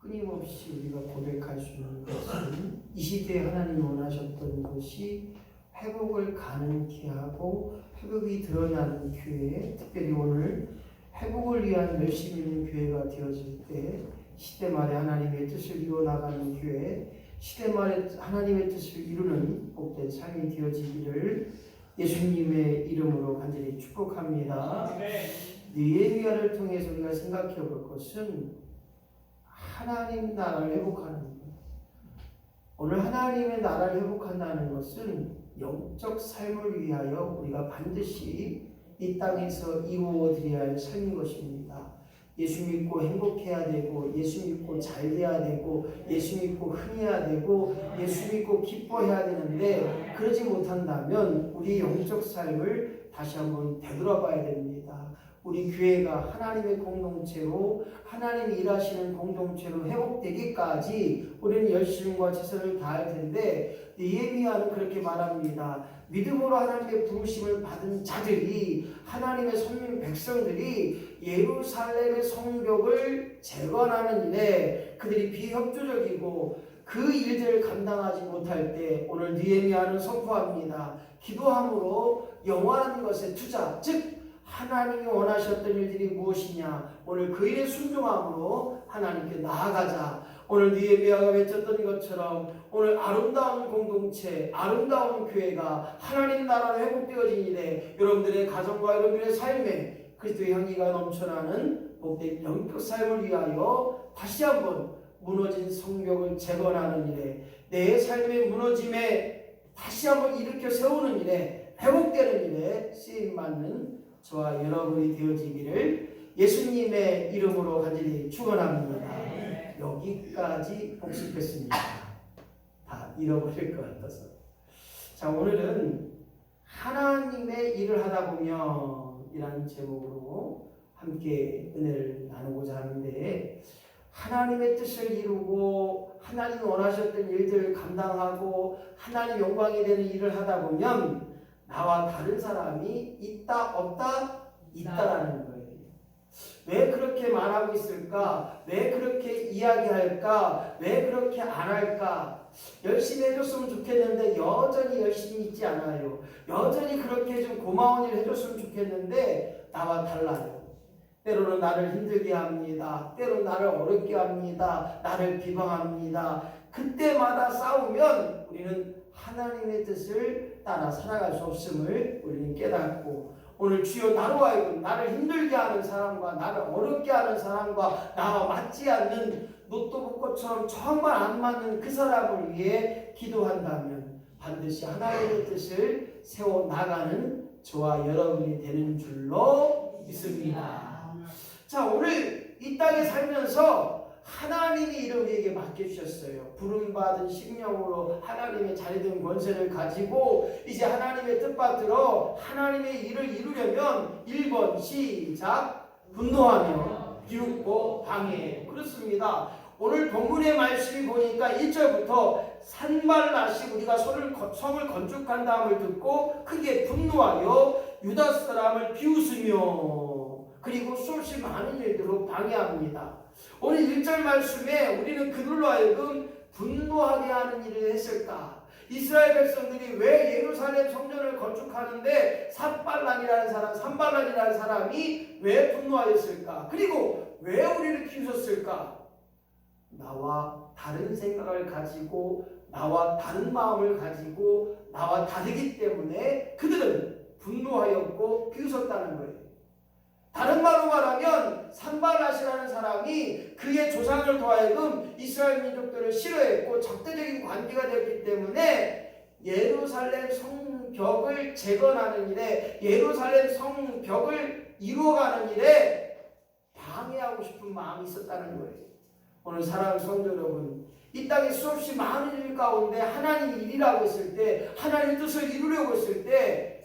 끊임없이 우리가 고백할 수 있는 것은 이 시대에 하나님이 원하셨던 것이 회복을 가능케 하고 회복이 드러나는 교회, 특별히 오늘 회복을 위한 열심히 있는 교회가 되어질 때 시대 말에 하나님의 뜻을 이루어나가는 교회, 시대 말에 하나님의 뜻을 이루는 복된 삶이 되어지기를 예수님의 이름으로 간절히 축복합니다. 느헤미야를 통해서 우리가 생각해 볼 것은 하나님 나라를 회복하는 것. 오늘 하나님의 나라를 회복한다는 것은 영적 삶을 위하여 우리가 반드시 이 땅에서 이루어드려야 할 삶인 것입니다. 예수 믿고 행복해야 되고, 예수 믿고 잘 돼야 되고, 예수 믿고 흥해야 되고, 예수 믿고 기뻐해야 되는데 그러지 못한다면 우리 영적 삶을 다시 한번 되돌아봐야 됩니다. 우리 교회가 하나님의 공동체로, 하나님이 일하시는 공동체로 회복되기까지 우리는 열심과 최선을 다할 텐데 느헤미야는 그렇게 말합니다. 믿음으로 하나님의 부르심을 받은 자들이, 하나님의 선민 백성들이 예루살렘의 성벽을 재건하는 일에 그들이 비협조적이고 그 일들을 감당하지 못할 때 오늘 느헤미야는 선포합니다. 기도함으로 영원한 것에 투자, 즉 하나님이 원하셨던 일들이 무엇이냐, 오늘 그 일에 순종함으로 하나님께 나아가자. 오늘 느헤미야가 외쳤던 것처럼 오늘 아름다운 공동체, 아름다운 교회가 하나님 나라로 회복되어진 일에 여러분들의 가정과 여러분들의 삶에 그리스도의 향기가 넘쳐나는 복된 영적 삶을 위하여 다시 한번 무너진 성벽을 재건하는 일에, 내 삶의 무너짐에 다시 한번 일으켜 세우는 일에, 회복되는 일에 쓰임받는 저와 여러분이 되어지기를 예수님의 이름으로 간절히 축원합니다. 여기까지 복습했습니다. 다 잃어버릴 것 같아서. 자, 오늘은 하나님의 일을 하다 보면 이라는 제목으로 함께 은혜를 나누고자 하는데, 하나님의 뜻을 이루고 하나님이 원하셨던 일들을 감당하고 하나님 영광이 되는 일을 하다 보면 나와 다른 사람이 있다 없다 있다라는 거예요. 왜 그렇게 말하고 있을까? 왜 그렇게 이야기할까? 왜 그렇게 안 할까? 열심히 해줬으면 좋겠는데 여전히 열심히 있지 않아요. 여전히 그렇게 좀 고마운 일 해줬으면 좋겠는데 나와 달라요. 때로는 나를 힘들게 합니다. 때로는 나를 어렵게 합니다. 나를 비방합니다. 그때마다 싸우면 우리는 하나님의 뜻을 따라 살아갈 수 없음을 우리는 깨닫고, 오늘 주여 나로 하여금 나를 힘들게 하는 사람과 나를 어렵게 하는 사람과 나와 맞지 않는 노트북것처럼 정말 안 맞는 그 사람을 위해 기도한다면 반드시 하나님의 뜻을 세워나가는 저와 여러분이 되는 줄로 믿습니다. 자, 오늘 이 땅에 살면서 하나님이 이를 우리에게 맡겨주셨어요. 부름받은 심령으로 하나님의 자리된 권세를 가지고 이제 하나님의 뜻받들어 하나님의 일을 이루려면 1번 시작, 분노하며 비웃고 방해해. 그렇습니다. 오늘 본문의 말씀이 보니까 1절부터 산발랏이 우리가 성을 건축한 다음을 듣고 크게 분노하여 유다 사람을 비웃으며 그리고 수없이 많은 일들로 방해합니다. 오늘 1절 말씀에 우리는 그들로 하여금 분노하게 하는 일을 했을까? 이스라엘 백성들이 왜 예루살렘 성전을 건축하는데 산발랏이라는 사람이 왜 분노하였을까? 그리고 왜 우리를 비웃었을까? 나와 다른 생각을 가지고, 나와 다른 마음을 가지고, 나와 다르기 때문에 그들은 분노하였고 비웃었다는 거예요. 다른 말로 말하면 산발랏이라는 사람이 그의 조상을 더하여금 이스라엘 민족들을 싫어했고 적대적인 관계가 되었기 때문에 예루살렘 성벽을 재건하는 일에, 예루살렘 성벽을 이루어가는 일에 방해하고 싶은 마음이 있었다는 거예요. 오늘 사랑하는 성도 여러분, 이 땅에 수없이 많은 일 가운데 하나님 일이라고 했을 때, 하나님 뜻을 이루려고 했을 때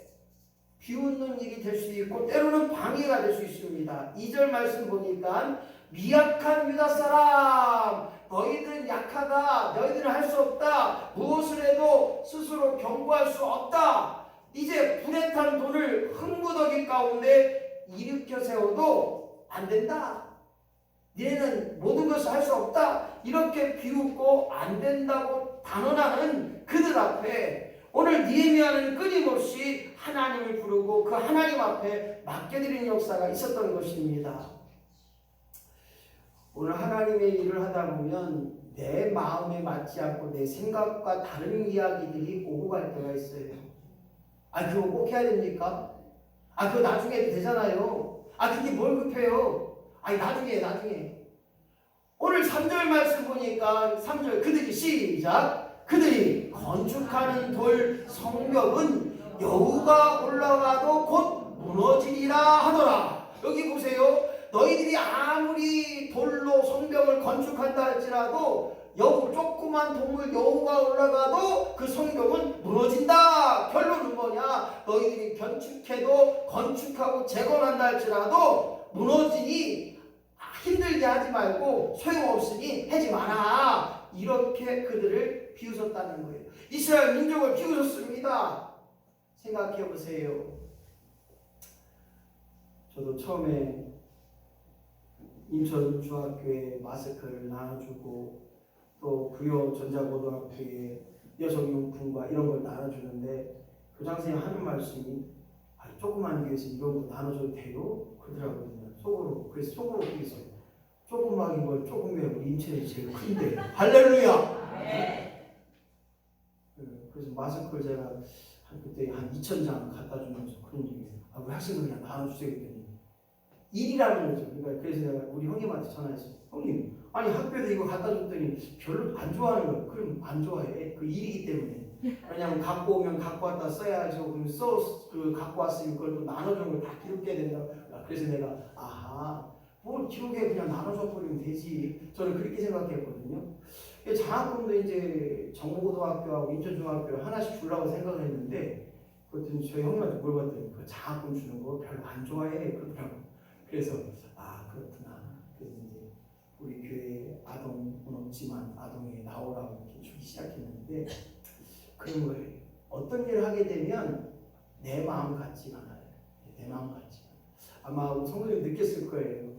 비웃는 일이 될 수 있고 때로는 방해가 될 수 있습니다. 2절 말씀 보니까 미약한 유다 사람, 너희들은 약하다, 너희들은 할 수 없다, 무엇을 해도 스스로 견고할 수 없다. 이제 불에 탄 돌을 흙무더기 가운데 일으켜 세워도 안 된다. 너희는 모든 것을 할 수 없다. 이렇게 비웃고 안 된다고 단언하는 그들 앞에 오늘 느헤미야는 끊임없이 하나님을 부르고 그 하나님 앞에 맡겨드리는 역사가 있었던 것입니다. 오늘 하나님의 일을 하다 보면 내 마음에 맞지 않고 내 생각과 다른 이야기들이 오고 갈 때가 있어요. 그거 꼭 해야 됩니까? 그거 나중에 해도 되잖아요. 그게 뭘 급해요? 나중에. 오늘 3절 말씀 보니까 3절 그들이 시작. 그들이 건축하는 돌 성벽은 여우가 올라가도 곧 무너지리라 하더라. 여기 보세요. 너희들이 아무리 돌로 성벽을 건축한다 할지라도 조그만 동물 여우가 올라가도 그 성벽은 무너진다. 결론은 뭐냐? 너희들이 건축하고 재건한다 할지라도 무너지니 힘들게 하지 말고 소용없으니 하지 마라. 이렇게 그들을 비웃었다는 거예요. 이스라엘 민족을 비웃었습니다. 생각해 보세요. 저도 처음에 인천 중학교에 마스크를 나눠주고 또 부여 전자고등학교에 여성용품과 이런 걸 나눠주는데 교장 선생님이 하는 말씀이 조그만 교회에서 이런 거 나눠줘도 돼요? 그러더라고요. 그래서 속으로 그랬어요. 조그마한 걸 조금이야 우리 인천이 제일 큰데. 할렐루야. 네. 그래서 마스크를 제가 그때 한 2,000장 갖다 주면서 그런 얘기예요. 우리 학생들 그냥 나눠주세요 그랬더니 일이라는 거죠. 그러니까 그래서 내가 우리 형님한테 전화했어요. 형님, 학교에서 이거 갖다 줬더니 별로 안 좋아하는 거예요. 그럼 안 좋아해. 그 일이기 때문에. 왜냐면 갖고 오면 갖고 왔다 써야죠. 그럼 갖고 왔으면 그걸 또 나눠주는 걸 다 기록해야 된다. 그래서 내가 뭘 기록해 그냥 나눠줘 버리면 되지. 저는 그렇게 생각했거든요. 장학금도 이제 정보고등학교하고 인천중학교 하나씩 주려고 생각을 했는데 그랬더니 저희 형님한테 물어봤더니 그 장학금 주는 거 별로 안 좋아해. 그러더라고요. 그래서 그렇구나. 그래서 이제 우리 교회에 아동은 없지만 아동에 나오라고 이렇게 주기 시작했는데 그런 거예요. 어떤 일을 하게 되면 내 마음 같지가 않아요. 내 마음 같지가 않아요. 아마 성도님 느꼈을 거예요.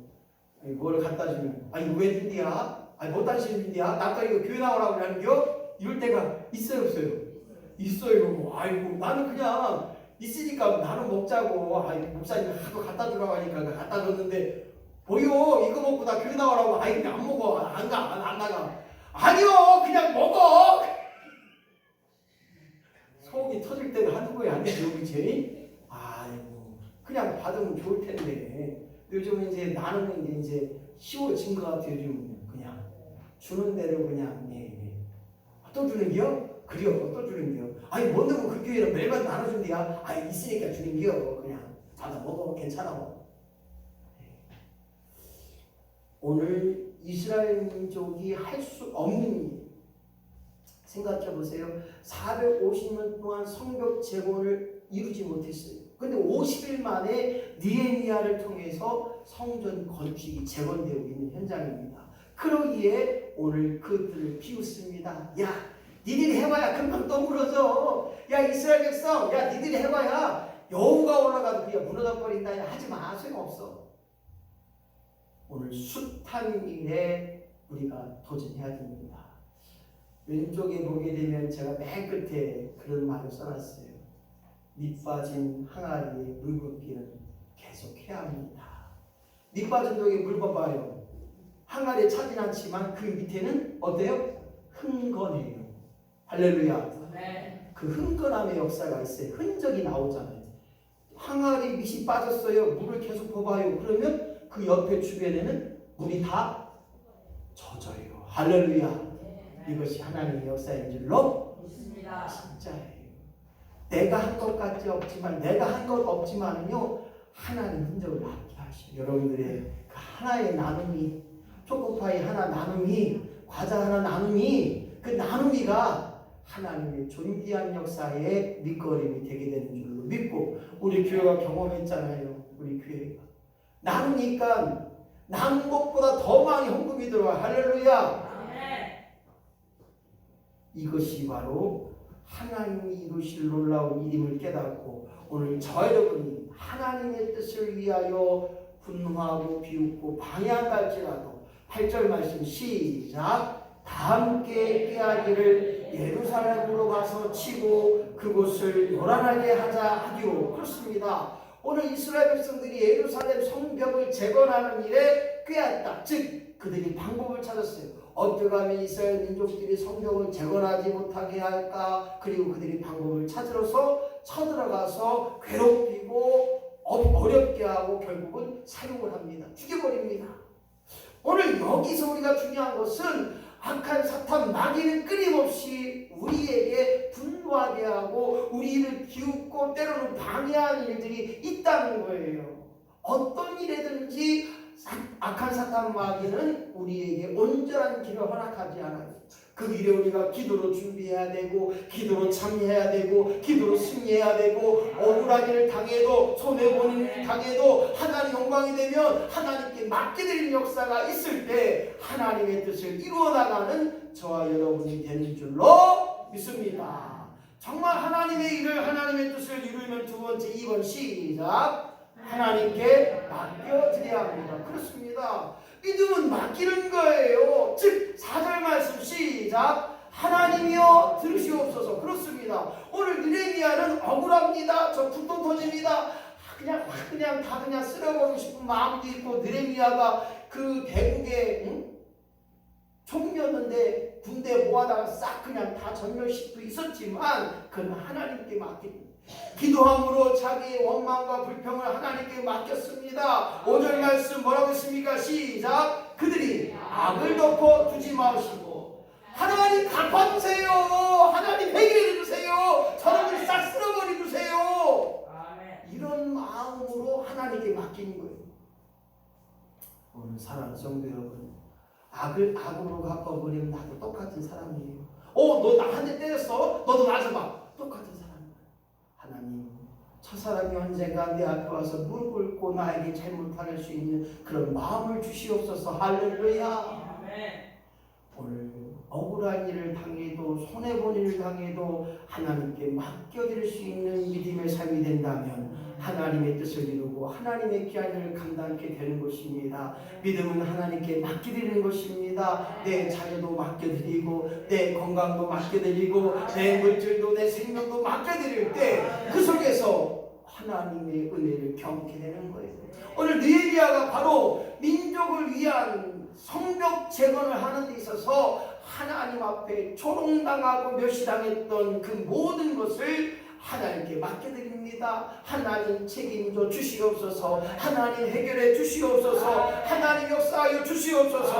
뭘 갖다 주면 이거 왜 준디야? 못 다니시는 준디야? 나까 이거 교회 나오라고 하는겨? 이럴 때가 있어요 없어요? 있어요. 나는 그냥 있으니까 나는 먹자고 목사님 하도 갖다 주라고 하니까 갖다 줬는데 뭐요? 이거 먹고 나 교회 나오라고 그냥 안 먹어. 안 나가. 아니요 그냥 먹어. 속이 터질 때가 한두 번이 아니죠. 그치? 그냥 받으면 좋을 텐데 요즘은 이제 나는 이제 쉬워진 것 같아요. 요즘은 그냥 주는 대로 그냥 또 주는겨? 그래요. 또 주는겨? 뭔데 그 교회는 매일만 나눠준대야. 있으니까 주는겨. 그냥 받아 먹어. 괜찮아. 오늘 이스라엘 민족이 할 수 없는 일 생각해 보세요. 450년 동안 성벽 재건을 이루지 못했어요. 근데 50일 만에 느헤미야를 통해서 성전 건축이 재건되고 있는 현장입니다. 그러기에 오늘 그들을 비웃습니다. 니들이 해봐야 금방 또 무너져. 이스라엘 백성, 니들이 해봐야 여우가 올라가도 그냥 무너져 버린다. 하지마. 소용없어. 오늘 숱한 일에 우리가 도전해야 됩니다. 왼쪽에 보게 되면 제가 맨 끝에 그런 말을 써놨어요. 밑 빠진 항아리에 물 붓기는 계속해야 합니다. 밑 빠진 독에 물 봐봐요. 항아리에 차진 않지만 그 밑에는 어때요? 흥건해요. 할렐루야. 네. 그 흥건함의 역사가 있어요. 흔적이 나오잖아요. 항아리 밑이 빠졌어요. 물을 계속 봐봐요. 그러면 그 옆에 주변에는 물이 다 젖어요. 할렐루야. 네. 이것이 하나님의 역사인 줄로 믿습니다. 진짜예요. 내가 한 것 같지 없지만 없지만은요 하나님 흔적을 남게 하시고 여러분들의 그 하나의 나눔이 초코파이 하나 나눔이 과자 하나 나눔이 그 나눔이가 하나님의 존귀한 역사의 밑거름이 되게 되는 줄로 믿고 우리 교회가 경험했잖아요. 우리 교회가 나누니까 나눈 것보다 더 많이 헌금이 들어와. 할렐루야. 네. 이것이 바로 하나님이 이루실 놀라운 일임을 깨닫고 오늘 저 여러분이 하나님의 뜻을 위하여 분노하고 비웃고 방해한다 할지라도 8절 말씀 시작. 다 함께 꾀하기를 예루살렘으로 가서 치고 그곳을 요란하게 하자 하기로. 그렇습니다. 오늘 이스라엘 백성들이 예루살렘 성벽을 재건하는 일에 꾀했다. 즉 그들이 방법을 찾았어요. 어떻게 하면 이스라엘 민족들이 성벽을 재건하지 못하게 할까? 그리고 그들이 방법을 찾으러서 쳐들어가서 괴롭히고 어렵게 하고 결국은 사용을 합니다. 죽여버립니다. 오늘 여기서 우리가 중요한 것은 악한 사탄 마귀는 끊임없이 우리에게 분노하게 하고 우리를 비웃고 때로는 방해하는 일들이 있다는 거예요. 어떤 일이든지 악한 사탄 마귀는 우리에게 온전한 길을 허락하지 않아요. 그 길에 우리가 기도로 준비해야 되고 기도로 참여해야 되고 기도로 승리해야 되고 억울한 일을 당해도 손해보는 일을 당해도 하나님 영광이 되면 하나님께 맡겨드리는 역사가 있을 때 하나님의 뜻을 이루어나가는 저와 여러분이 되는 줄로 믿습니다. 정말 하나님의 일을 하나님의 뜻을 이루면 두 번째 2번 시작. 하나님께 맡겨드려야 합니다. 그렇습니다. 믿음은 맡기는 거예요. 즉 4절 말씀 시작. 하나님이여 들으시옵소서. 그렇습니다. 오늘 느헤미야는 억울합니다. 저 분통 터집니다. 그냥 다 쓸어버리고 싶은 마음도 있고 느헤미야가 그 대국의 총리였는데 군대 모아다가 싹 그냥 다 전멸시키고 있었지만 그는 하나님께 맡깁니다. 기도함으로 자기의 원망과 불평을 하나님께 맡겼습니다. 5절 말씀 뭐라고 했습니까? 시작. 그들이 악을 덮어 두지 마시고 하나님 갚아주세요. 하나님 해결해 주세요. 저놈을 싹 쓸어버려 주세요. 이런 마음으로 하나님께 맡기는 거예요. 오늘 사랑하는 성도 여러분, 악을 악으로 갚아버리면 나도 똑같은 사람이에요. 너 나 한 대 때렸어? 너도 맞아봐. 똑같은 사람. 하나님, 저 사람이 언젠가 내 앞에 와서 무릎 꿇고 나에게 잘못할 수 있는 그런 마음을 주시옵소서. 할렐루야. 오늘 억울한 일을 당해도 손해본 일을 당해도 하나님께 맡겨드릴 수 있는 믿음의 삶이 된다면 하나님의 뜻을 이루고 하나님의 귀한 일을 감당하게 되는 것입니다. 믿음은 하나님께 맡겨드리는 것입니다. 내 자녀도 맡겨드리고 내 건강도 맡겨드리고 내 물질도 내 생명도 맡겨드릴 때 그 속에서 하나님의 은혜를 경험하게 되는 거예요. 오늘 느헤미야가 바로 민족을 위한 성벽 재건을 하는 데 있어서 하나님 앞에 조롱당하고 멸시당했던 그 모든 것을 하나님께 맡겨드립니다. 하나님 책임져 주시옵소서. 하나님 해결해 주시옵소서. 하나님 역사하여 주시옵소서.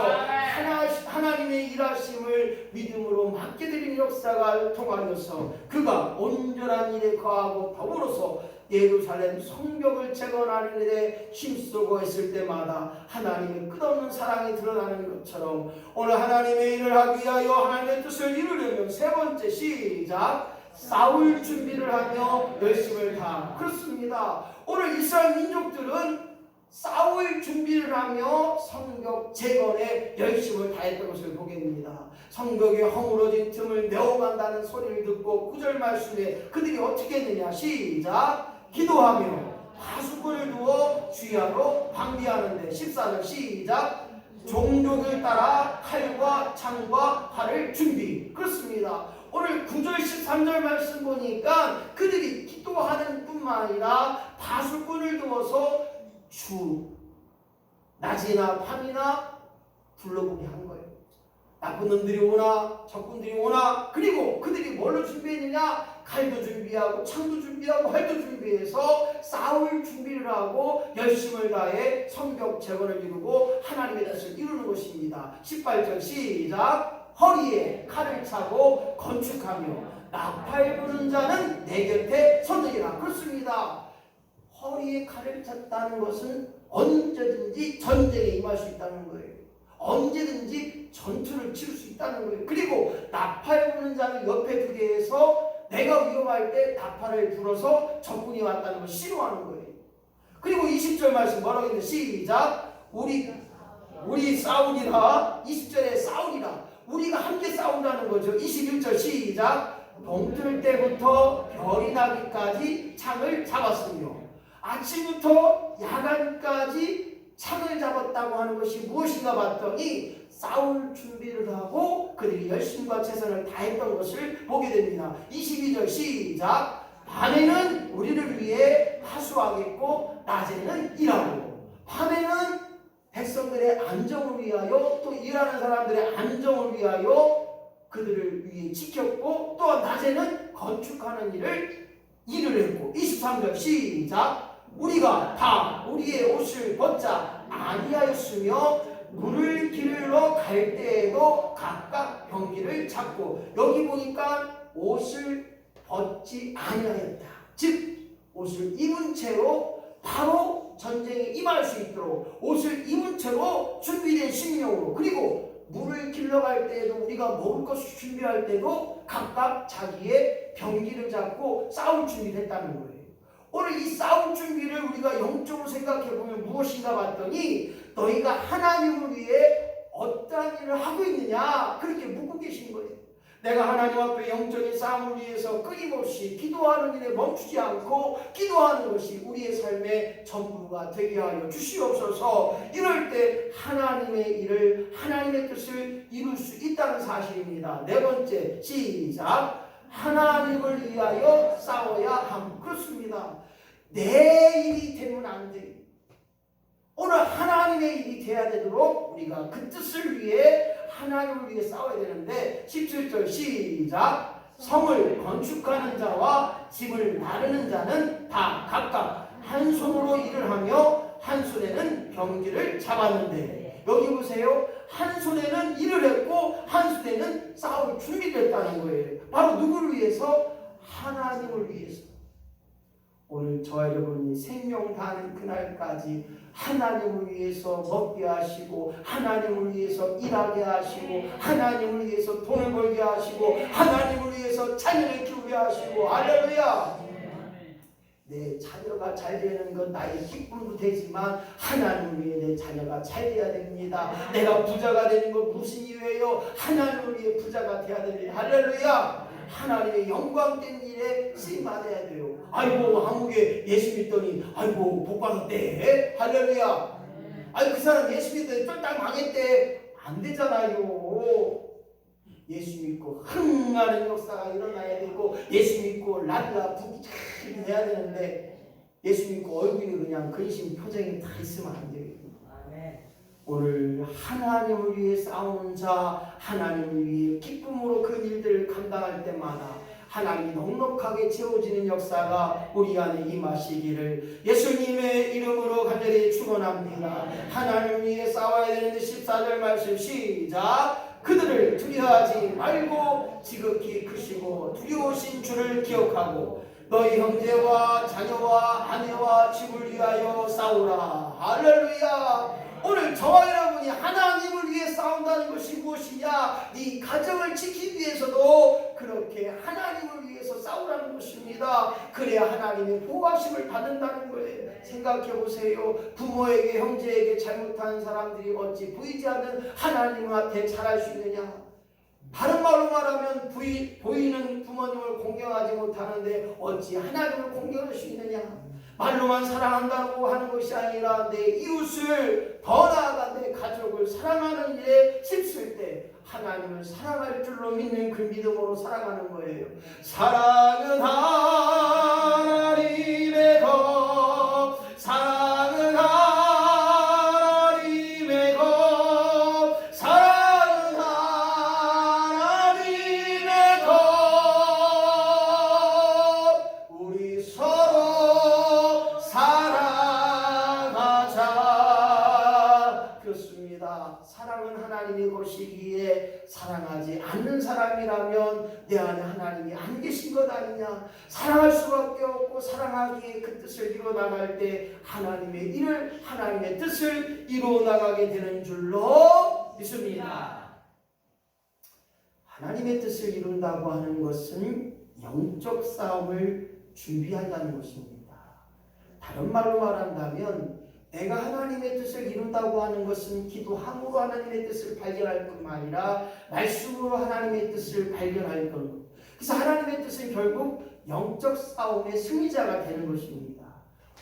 하나님의 일하심을 믿음으로 맡겨드리는 역사가 통하여서 그가 온전한 일에 거하고 더불어서 예루살렘 성벽을 재건하는 일에 힘쓰고 했을 때마다 하나님의 끝없는 사랑이 드러나는 것처럼 오늘 하나님의 일을 하기 위하여 하나님의 뜻을 이루려면 세 번째 시작. 싸울 준비를 하며 열심을 다. 그렇습니다. 오늘 이스라엘 민족들은 싸울 준비를 하며 성벽 재건에 열심을 다했던 것을 보게 됩니다. 성벽의 허물어진 틈을 메워간다는 소리를 듣고 9절 말씀에 그들이 어떻게 했느냐 시작. 기도하며 하수꾼을 두어 주야로 방비하는데 14절 시작. 종족을 따라 칼과 창과 활을 준비. 그렇습니다. 오늘 9절 13절 말씀 보니까 그들이 기도하는 뿐만 아니라 파수꾼을 두어서 낮이나 밤이나 둘러보게 한 거예요. 나쁜 놈들이 오나 적군들이 오나. 그리고 그들이 뭘로 준비했느냐? 칼도 준비하고 창도 준비하고 활도 준비해서 싸울 준비를 하고 열심을 다해 성벽 재건을 이루고 하나님의 뜻을 이루는 것입니다. 18절 시작. 허리에 칼을 차고 건축하며 나팔 부는 자는 내 곁에 서느니라. 그렇습니다. 허리에 칼을 찼다는 것은 언제든지 전쟁에 임할 수 있다는 거예요. 언제든지 전투를 치를 수 있다는 거예요. 그리고 나팔 부는 자를 옆에 두게 해서 내가 위험할 때 나팔을 불어서 적군이 왔다는 걸 싫어하는 거예요. 그리고 20절 말씀 뭐라고 했는데 시작. 우리 싸우리라. 20절에 싸우리라. 우리가 함께 싸운다는 거죠. 21절 시작. 동틀 때부터 별이 나기까지 창을 잡았으며 아침부터 야간까지 창을 잡았다고 하는 것이 무엇인가 봤더니 싸울 준비를 하고 그들이 열심과 최선을 다했던 것을 보게 됩니다. 22절 시작. 밤에는 우리를 위해 하수하겠고 낮에는 일하고. 밤에는 백성들의 안정을 위하여 또 일하는 사람들의 안정을 위하여 그들을 위해 지켰고 또 낮에는 건축하는 일을 했고. 23절 시작. 우리가 다 우리의 옷을 벗자 아니하였으며 물을 기르러 갈 때에도 각각 병기를 잡고. 여기 보니까 옷을 벗지 아니하였다. 즉 옷을 입은 채로 바로 전쟁에 임할 수 있도록 옷을 입은 채로 준비된 심령으로, 그리고 물을 길러 갈 때에도 우리가 먹을 것을 준비할 때도 각각 자기의 병기를 잡고 싸울 준비를 했다는 거예요. 오늘 이 싸울 준비를 우리가 영적으로 생각해 보면 무엇인가 봤더니 너희가 하나님을 위해 어떠한 일을 하고 있느냐 그렇게 묻고 계신 거예요. 내가 하나님 앞에 영적인 싸움을 위해서 끊임없이 기도하는 일에 멈추지 않고 기도하는 것이 우리의 삶의 전부가 되게 하여 주시옵소서. 이럴 때 하나님의 일을, 하나님의 뜻을 이룰 수 있다는 사실입니다. 네 번째 시작. 하나님을 위하여 싸워야 함. 그렇습니다. 내 일이 되면 안 돼. 오늘 하나님의 일이 돼야 되도록 우리가 그 뜻을 위해 하나님을 위해 싸워야 되는데 17절 시작. 성을 건축하는 자와 집을 나르는 자는 다 각각 한 손으로 일을 하며 한 손에는 병기를 잡았는데, 여기 보세요. 한 손에는 일을 했고 한 손에는 싸울 준비를 했다는 거예요. 바로 누구를 위해서? 하나님을 위해서. 오늘 저와 여러분이 생명 다하는 그날까지 하나님을 위해서 먹게 하시고 하나님을 위해서 일하게 하시고 하나님을 위해서 돈을 벌게 하시고 하나님을 위해서 자녀를 키우게 하시고. 할렐루야. 내 자녀가 잘 되는 건 나의 기쁨도 되지만 하나님을 위해 내 자녀가 잘 돼야 됩니다. 내가 부자가 되는 건 무슨 이유예요? 하나님을 위해 부자가 돼야 됩니다. 할렐루야. 하나님의 영광된 일에 쓰임받아야 돼요. 아이고 한국에 예수 믿더니 아이고 복받았대. 할렐루야. 아이 그 사람 예수 믿더니 쫄딱 망했대. 안 되잖아요. 예수 믿고 흥하는 역사가 일어나야 되고 예수 믿고 랄라 북이 해야 되는데 예수 믿고 얼굴이 그냥 근심 표정이 다 있으면 안 돼요. 오늘 하나님을 위해 싸우는 자, 하나님을 위해 기쁨으로 그 일들을 감당할 때마다 하나님이 넉넉하게 채워지는 역사가 우리 안에 임하시기를 예수님의 이름으로 간절히 축원합니다. 하나님을 위해 싸워야 되는데 14절 말씀 시작. 그들을 두려워하지 말고 지극히 크시고 두려우신 주를 기억하고 너희 형제와 자녀와 아내와 집을 위하여 싸우라. 할렐루야. 오늘 저와 여러분이 하나님을 위해 싸운다는 것이 무엇이냐? 네 가정을 지키기 위해서도 그렇게 하나님을 위해서 싸우라는 것입니다. 그래야 하나님의 보호하심을 받는다는 거예요. 생각해 보세요. 부모에게 형제에게 잘못한 사람들이 어찌 보이지 않는 하나님한테 잘할 수 있느냐? 다른 말로 말하면 보이는 부모님을 공경하지 못하는데 어찌 하나님을 공경할 수 있느냐? 말로만 사랑한다고 하는 것이 아니라 내 이웃을 더 나아가 내 가족을 사랑하는 일에 힘쓸 때 하나님을 사랑할 줄로 믿는 그 믿음으로 사랑하는 거예요. 사랑은 하나님의 것, 사랑은 하나님의 것, 사랑은 하나님의 것. 우리 서로 사랑하자. 그렇습니다. 사랑은 하나님의 것이기에 사랑하지 않는 사람이라면 내 안에 하나님이 안 계신 것 아니냐. 사랑할 수밖에 없고 사랑하기에 그 뜻을 이루어나갈 때 하나님의 일을, 하나님의 뜻을 이루어나가게 되는 줄로 믿습니다. 하나님의 뜻을 이룬다고 하는 것은 영적 싸움을 준비한다는 것입니다. 다른 말로 말한다면 내가 하나님의 뜻을 이룬다고 하는 것은 기도함으로 하나님의 뜻을 발견할 뿐만 아니라 말씀으로 하나님의 뜻을 발견할 것. 그래서 하나님의 뜻은 결국 영적 싸움의 승리자가 되는 것입니다.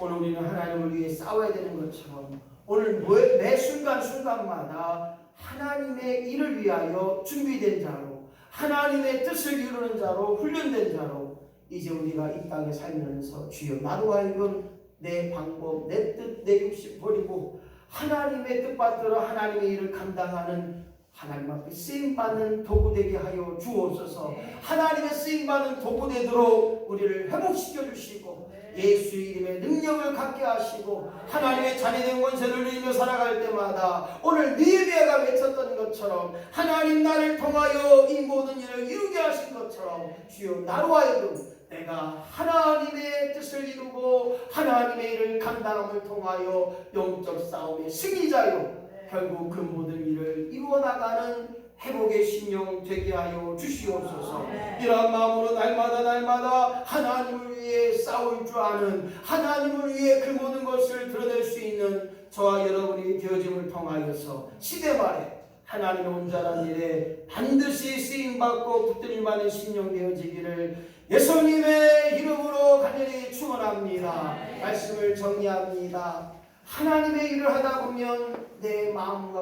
오늘 우리는 하나님을 위해 싸워야 되는 것처럼 오늘 매 순간순간마다 하나님의 일을 위하여 준비된 자로, 하나님의 뜻을 이루는 자로, 훈련된 자로 이제 우리가 이 땅에 살면서 주여 나로 하여금 내 방법, 내 뜻, 내 욕심 버리고 하나님의 뜻받들어 하나님의 일을 감당하는 하나님 앞에 쓰임받는 도구 되게 하여 주옵소서. 하나님의 쓰임받는 도구 되도록 우리를 회복시켜 주시고 예수 이름의 능력을 갖게 하시고 하나님의 자녀된 권세를 누리며 살아갈 때마다 오늘 느헤미야가 외쳤던 것처럼 하나님 나를 통하여 이 모든 일을 이루게 하신 것처럼 주여 나로 하여금 내가 하나님의 뜻을 이루고 하나님의 일을 감당함을 통하여 영적 싸움의 승리자요 결국 그 모든 일을 이루어나가는 회복의 심령 되게 하여 주시옵소서. 이러한 마음으로 날마다 하나님을 위해 싸울 줄 아는, 하나님을 위해 그 모든 것을 드러낼 수 있는 저와 여러분이 되어짐을 통하여서 시대 말에 하나님의 온전한 일에 반드시 쓰임받고 붙들릴만한 심령 되어지기를 예수님의 이름으로 간절히 축원합니다. 말씀을 정리합니다. 하나님의 일을 하다 보면 내 마음과